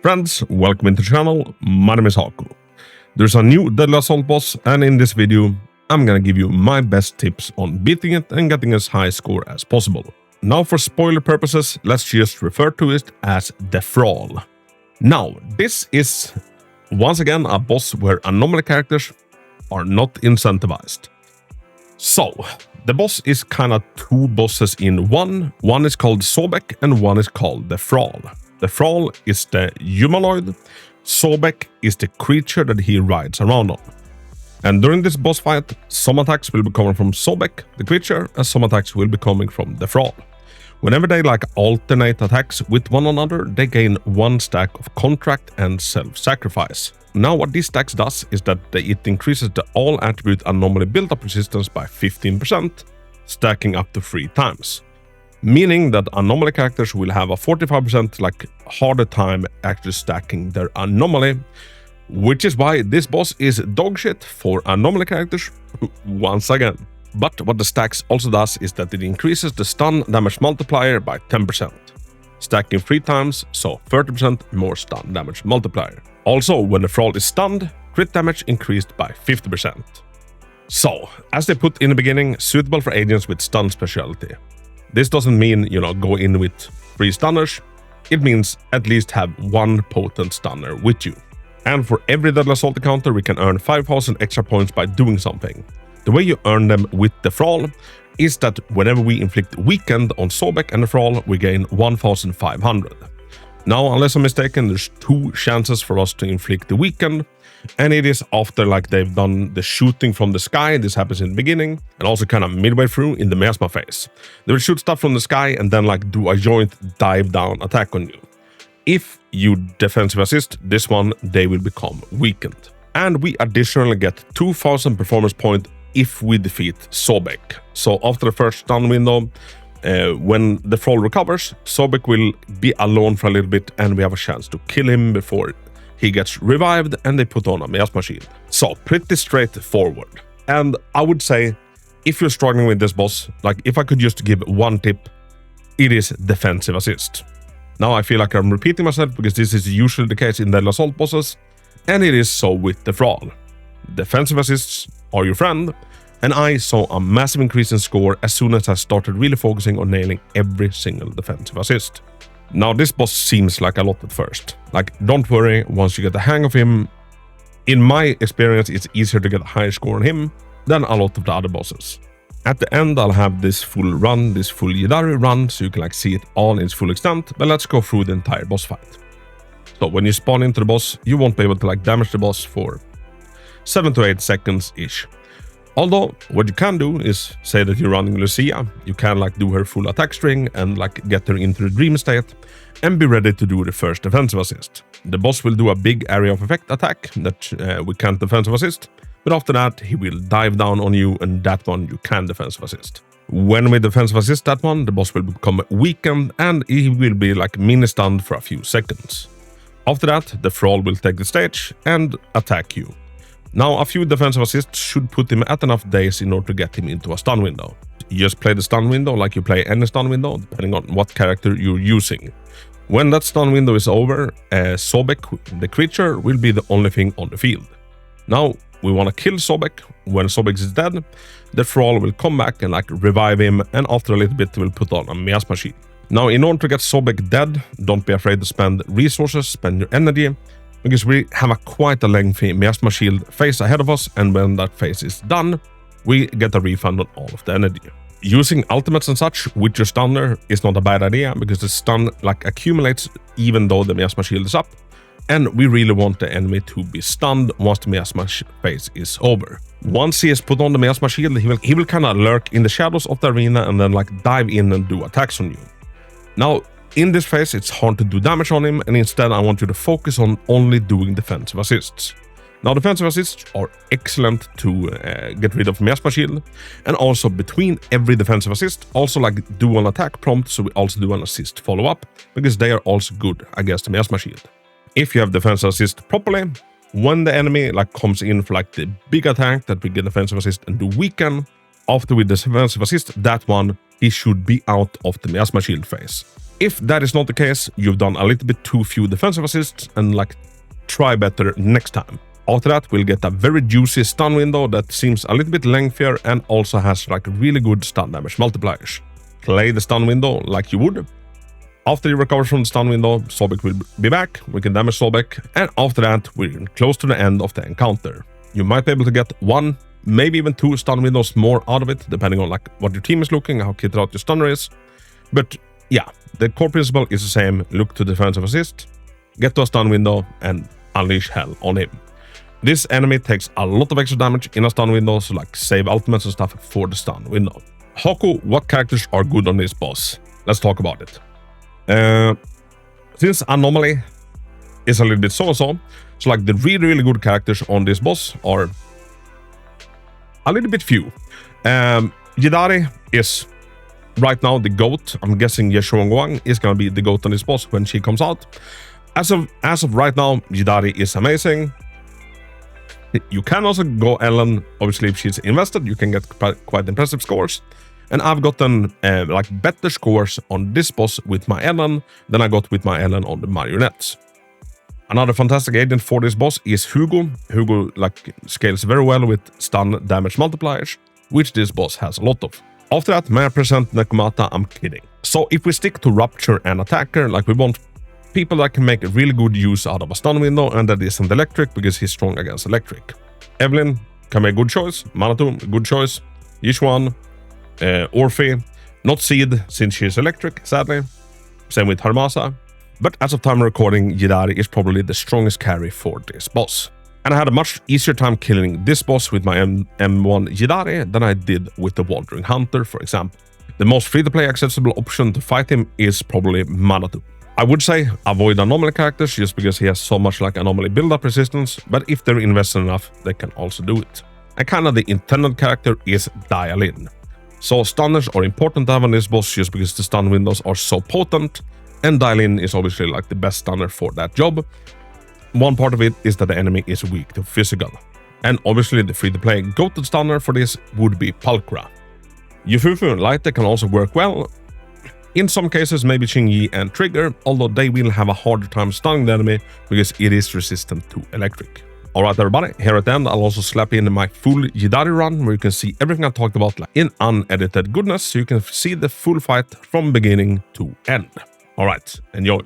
Friends, welcome into the channel. My name is Hako. There's a new Deadly Assault boss, and in this video I'm gonna give you my best tips on beating it and getting as high score as possible. Now for spoiler purposes, let's just refer to it as the Thrall. Now, this is once again a boss where anomaly characters are not incentivized. So, the boss is kinda two bosses in one. One is called Sobek and one is called the Thrall. The Thrall is the humanoid, Sobek is the creature that he rides around on. And during this boss fight, some attacks will be coming from Sobek, the creature, and some attacks will be coming from the Thrall. Whenever they alternate attacks with one another, they gain one stack of contract and self-sacrifice. Now what these stacks does is that it increases the all attribute anomaly build-up resistance by 15%, stacking up to 3 times. Meaning that anomaly characters will have a 45% harder time actually stacking their anomaly, which is why this boss is dogshit for anomaly characters once again. But what the stacks also does is that it increases the stun damage multiplier by 10%, stacking 3 times, so 30% more stun damage multiplier. Also, when the Thrall is stunned, crit damage increased by 50%. So, as they put in the beginning, suitable for agents with stun specialty. This doesn't mean, go in with 3 stunners. It means at least have 1 potent stunner with you. And for every Deadly Assault encounter, we can earn 5,000 extra points by doing something. The way you earn them with the Thrall is that whenever we inflict weakened on Sobek and the Thrall, we gain 1,500. Now, unless I'm mistaken, there's 2 chances for us to inflict the weakened, and it is after they've done the shooting from the sky. This happens in the beginning, and also kind of midway through in the miasma phase. They will shoot stuff from the sky and then do a joint dive down attack on you. If you defensive assist this one, they will become weakened. And we additionally get 2,000 performance points if we defeat Sobek. So after the first stun window, when the Thrall recovers, Sobek will be alone for a little bit and we have a chance to kill him before he gets revived and they put on a miasma shield. So pretty straightforward. And I would say, if you're struggling with this boss, if I could just give one tip, it is defensive assist. Now I feel like I'm repeating myself because this is usually the case in Deadly Assault bosses, and it is so with the Thrall. Defensive assists are your friend, and I saw a massive increase in score as soon as I started really focusing on nailing every single defensive assist. Now this boss seems like a lot at first. Don't worry, once you get the hang of him, in my experience it's easier to get a higher score on him than a lot of the other bosses. At the end I'll have this full run, this full Yidhari run, so you can see it all in its full extent, but let's go through the entire boss fight. So when you spawn into the boss, you won't be able to damage the boss for 7 to 8 seconds-ish. Although, what you can do is say that you're running Lucia, you can do her full attack string and get her into the dream state and be ready to do the first defensive assist. The boss will do a big area of effect attack that we can't defensive assist, but after that he will dive down on you and that one you can defensive assist. When we defensive assist that one, the boss will become weakened and he will be mini stunned for a few seconds. After that, the Thrall will take the stage and attack you. Now, a few defensive assists should put him at enough days in order to get him into a stun window. You just play the stun window like you play any stun window, depending on what character you're using. When that stun window is over, Sobek, the creature, will be the only thing on the field. Now, we want to kill Sobek. When Sobek is dead, the Thrall will come back and revive him, and after a little bit will put on a miasma shield. Now, in order to get Sobek dead, don't be afraid to spend resources, spend your energy, because we have quite a lengthy miasma shield phase ahead of us, and when that phase is done, we get a refund on all of the energy. Using ultimates and such with your stunner is not a bad idea, because the stun accumulates even though the miasma shield is up, and we really want the enemy to be stunned once the miasma phase is over. Once he has put on the miasma shield, he will kind of lurk in the shadows of the arena and then dive in and do attacks on you. Now, in this phase, it's hard to do damage on him, and instead I want you to focus on only doing defensive assists. Now, defensive assists are excellent to get rid of miasma shield, and also between every defensive assist, also do an attack prompt, so we also do an assist follow-up, because they are also good against the miasma shield. If you have defensive assist properly, when the enemy comes in for the big attack that we get defensive assist and do weaken, after we defensive assist that one, he should be out of the miasma shield phase. If that is not the case, you've done a little bit too few defensive assists and like try better next time. After that, we'll get a very juicy stun window that seems a little bit lengthier and also has like really good stun damage multipliers. Play the stun window like you would. After he recovers from the stun window, Sobek will be back, we can damage Sobek, and after that, we're close to the end of the encounter. You might be able to get 1, maybe even 2 stun windows more out of it, depending on like what your team is looking, how kitted out your stunner is. But yeah, the core principle is the same. Look to defensive assist, get to a stun window, and unleash hell on him. This enemy takes a lot of extra damage in a stun window, so like save ultimates and stuff for the stun window. Hako, what characters are good on this boss? Let's talk about it. Since Anomaly is a little bit so-so, so like the really good characters on this boss are a little bit few. Yidhari is right now the GOAT. I'm guessing Yeshua is gonna be the GOAT on this boss when she comes out. As of right now, Yidhari is amazing. You can also go Ellen, obviously if she's invested, you can get quite impressive scores. And I've gotten like better scores on this boss with my Ellen than I got with my Ellen on the marionettes. Another fantastic agent for this boss is Hugo. Hugo like scales very well with stun damage multipliers, which this boss has a lot of. After that, may I present Nekomata? I'm kidding. So if we stick to Rupture and Attacker, like we want people that can make really good use out of a stun window, and that isn't electric because he's strong against electric. Evelyn can make a good choice. Manatu, good choice. Yishuan, Orphe, not Seed since she's electric, sadly. Same with Harmasa. But as of time of recording, Yidhari is probably the strongest carry for this boss. And I had a much easier time killing this boss with my M1 Yidhari than I did with the Wandering Hunter, for example. The most free-to-play accessible option to fight him is probably Manatu. I would say avoid Anomaly characters just because he has so much like Anomaly build-up resistance, but if they're invested enough, they can also do it. And kinda the intended character is Dial In. So stunners are important to have on this boss just because the stun windows are so potent, and Dial In is obviously like the best stunner for that job. One part of it is that the enemy is weak to physical. And obviously the free-to-play go-to stunner for this would be Pulchra. Yufufu and Lighter can also work well. In some cases, maybe Xingyi and Trigger, although they will have a harder time stunning the enemy because it is resistant to electric. Alright everybody, here at the end I'll also slap in my full Yidhari run where you can see everything I talked about like in unedited goodness, so you can see the full fight from beginning to end. Alright, enjoy!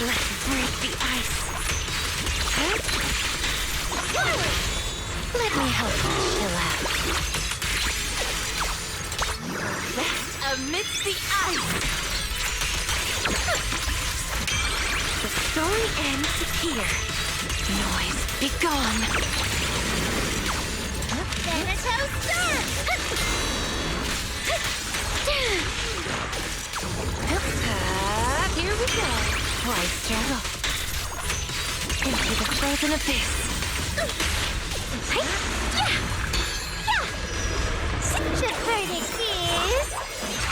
Let's break the ice. Let me help you chill out. Rest amidst the ice. The story ends here. Noise be gone. Thanatos Surf! Here we go. Why struggle? Into the frozen abyss. Such a verdict is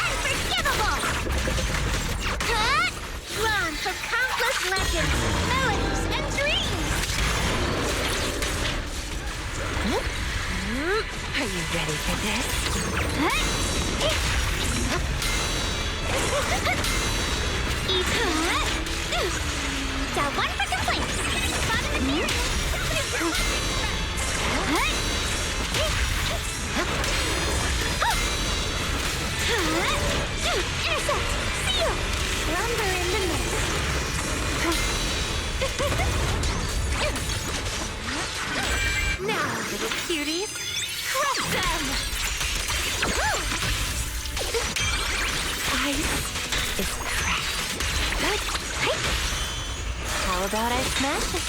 unforgivable. Drawn from countless legends, melodies, and dreams. Are you ready for this? Got one for complaints. Spot in the mirror. Intercept! Seal! Slumber in the mist. Now, little cuties, crush them! How about I smash it?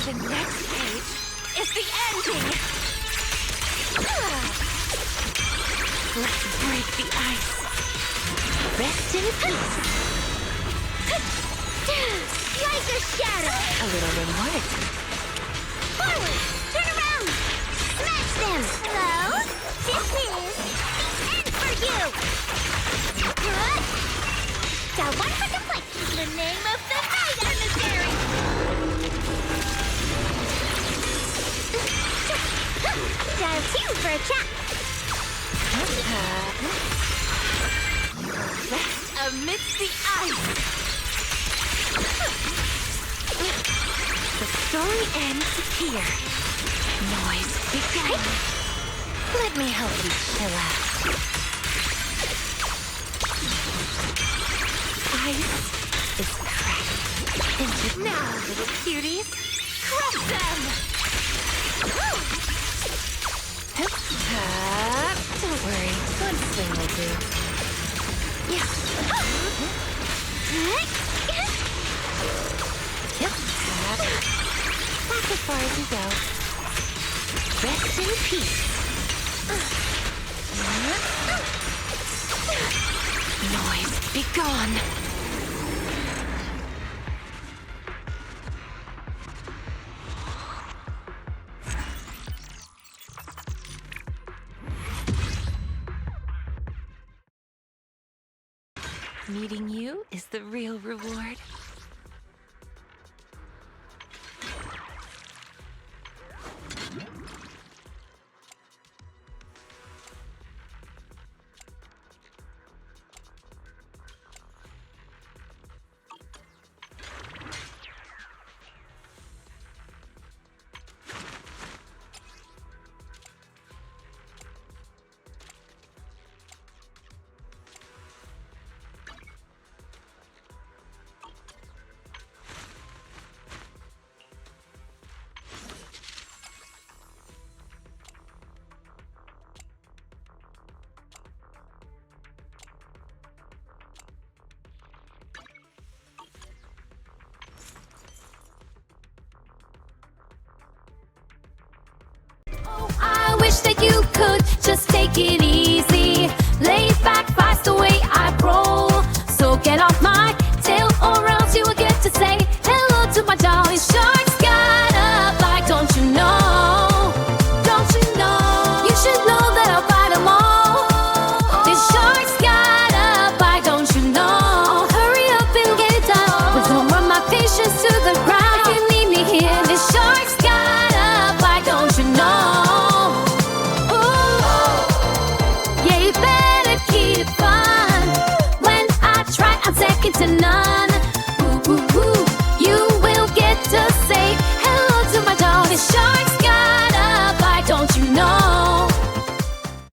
The next page is the ending! Let's break the ice. Rest in peace. Like a shadow. A little reward. Forward! Turn around! Smash them! Hello? This is the end for you! Got one for the plate. The name of the night, emissary! Dial 2 for a chat. Rest amidst the ice. The story ends here. Noise begun. Let me help you chill out. Ice is cracked. Now, little cuties, crush them! Don't worry, one swing will do. Yeah. Yep. That's as far as you go. Rest in peace. Noise be gone. Meeting you is the real reward. I wish that you could just take it easy. Lay back, fast the way I roll. So get off my tail, or else you will get to say hello to my jolly sharks. Got up like, don't you know? Don't you know? You should know that I'll fight them all. These sharks got up like, don't you know? Hurry up and get it done, but don't run my patience to the ground. If you need me here, these sharks got up like, don't you know? Keep it fun. When I try, I'm second to none.